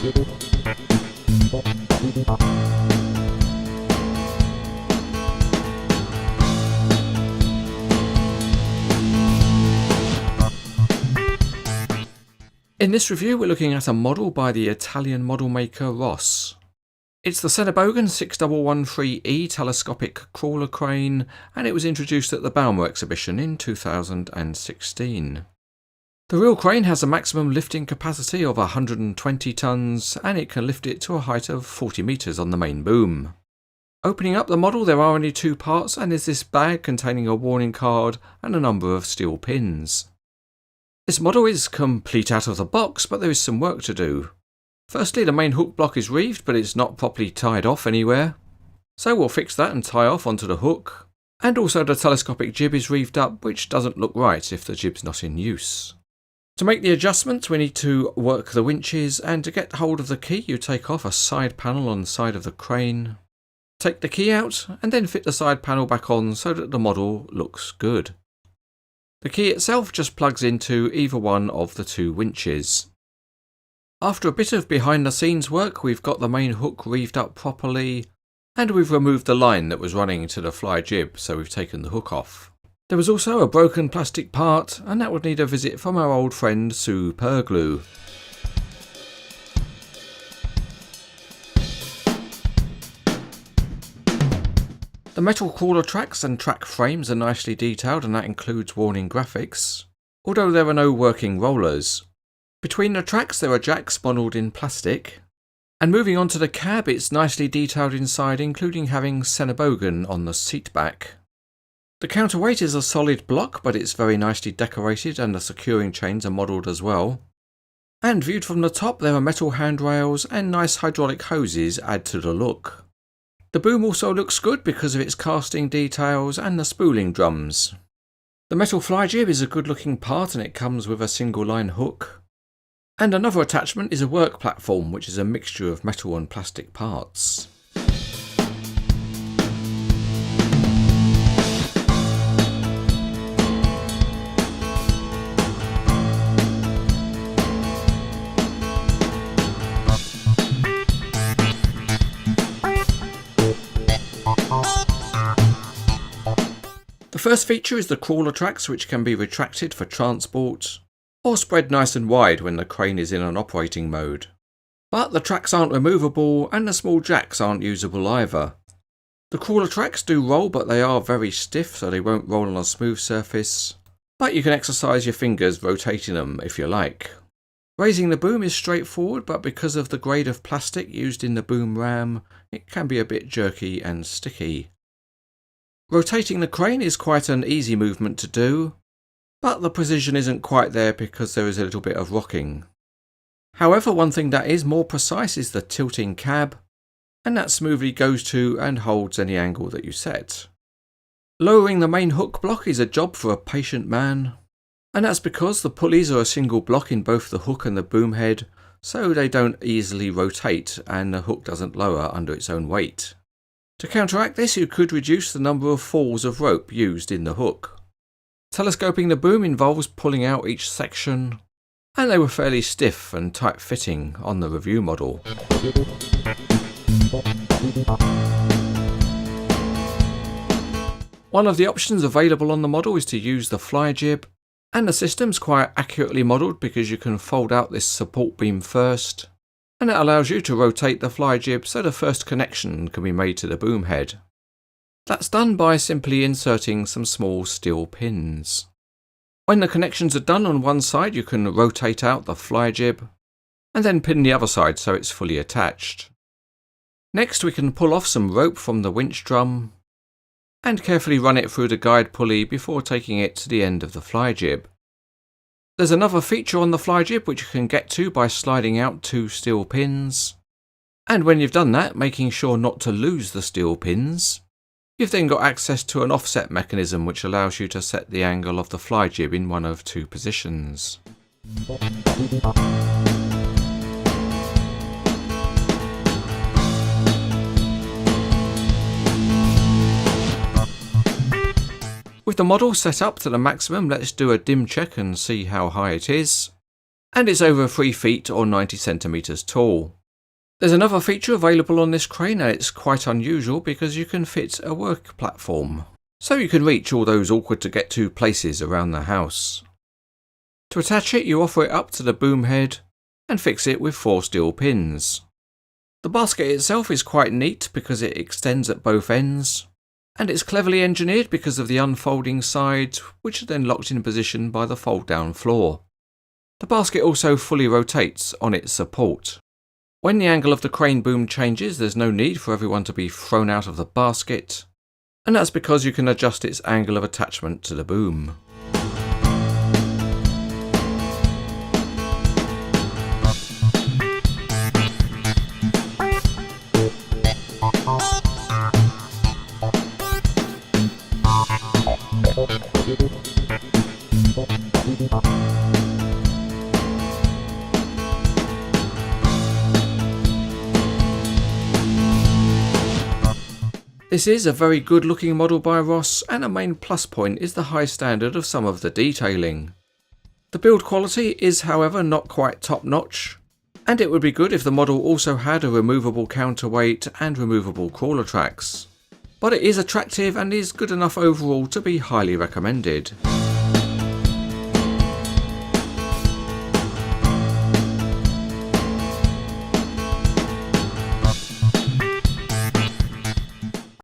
In this review we're looking at a model by the Italian model maker Ross. It's the Sennebogen 6113E telescopic crawler crane, and it was introduced at the Balmer exhibition in 2016. The real crane has a maximum lifting capacity of 120 tonnes, and it can lift it to a height of 40 metres on the main boom. Opening up the model, there are only two parts, and there's this bag containing a warning card and a number of steel pins. This model is complete out of the box, but there is some work to do. Firstly, the main hook block is reeved, but it's not properly tied off anywhere. So we'll fix that and tie off onto the hook. And also the telescopic jib is reeved up, which doesn't look right if the jib's not in use. To make the adjustments, we need to work the winches, and to get hold of the key you take off a side panel on the side of the crane. Take the key out and then fit the side panel back on so that the model looks good. The key itself just plugs into either one of the two winches. After a bit of behind the scenes work, we've got the main hook reeved up properly, and we've removed the line that was running to the fly jib, so we've taken the hook off. There was also a broken plastic part, and that would need a visit from our old friend Superglue. The metal crawler tracks and track frames are nicely detailed, and that includes warning graphics, although there are no working rollers. Between the tracks there are jacks modelled in plastic, and moving on to the cab, it's nicely detailed inside, including having Sennebogen on the seat back. The counterweight is a solid block, but it's very nicely decorated, and the securing chains are modelled as well. And viewed from the top, there are metal handrails and nice hydraulic hoses add to the look. The boom also looks good because of its casting details and the spooling drums. The metal fly jib is a good looking part, and it comes with a single line hook. And another attachment is a work platform, which is a mixture of metal and plastic parts. The first feature is the crawler tracks, which can be retracted for transport, or spread nice and wide when the crane is in an operating mode. But the tracks aren't removable, and the small jacks aren't usable either. The crawler tracks do roll, but they are very stiff, so they won't roll on a smooth surface. But you can exercise your fingers rotating them if you like. Raising the boom is straightforward, but because of the grade of plastic used in the boom ram, it can be a bit jerky and sticky. Rotating the crane is quite an easy movement to do, but the precision isn't quite there because there is a little bit of rocking. However, one thing that is more precise is the tilting cab, and that smoothly goes to and holds any angle that you set. Lowering the main hook block is a job for a patient man, and that's because the pulleys are a single block in both the hook and the boom head, so they don't easily rotate and the hook doesn't lower under its own weight. To counteract this, you could reduce the number of falls of rope used in the hook. Telescoping the boom involves pulling out each section, and they were fairly stiff and tight-fitting on the review model. One of the options available on the model is to use the fly jib, and the system's quite accurately modelled because you can fold out this support beam first, and it allows you to rotate the fly jib so the first connection can be made to the boom head. That's done by simply inserting some small steel pins. When the connections are done on one side, you can rotate out the fly jib and then pin the other side so it's fully attached. Next, we can pull off some rope from the winch drum and carefully run it through the guide pulley before taking it to the end of the fly jib. There's another feature on the fly jib which you can get to by sliding out two steel pins, and when you've done that, making sure not to lose the steel pins, you've then got access to an offset mechanism which allows you to set the angle of the fly jib in one of two positions. With the model set up to the maximum, let's do a dim check and see how high it is. And it's over 3 feet or 90 centimeters tall. There's another feature available on this crane, and it's quite unusual because you can fit a work platform, so you can reach all those awkward to get to places around the house. To attach it, you offer it up to the boom head and fix it with 4 steel pins. The basket itself is quite neat because it extends at both ends, and it's cleverly engineered because of the unfolding sides, which are then locked in position by the fold-down floor. The basket also fully rotates on its support. When the angle of the crane boom changes, there's no need for everyone to be thrown out of the basket, and that's because you can adjust its angle of attachment to the boom. This is a very good looking model by Ross, and a main plus point is the high standard of some of the detailing. The build quality is however not quite top notch, and it would be good if the model also had a removable counterweight and removable crawler tracks. But it is attractive and is good enough overall to be highly recommended.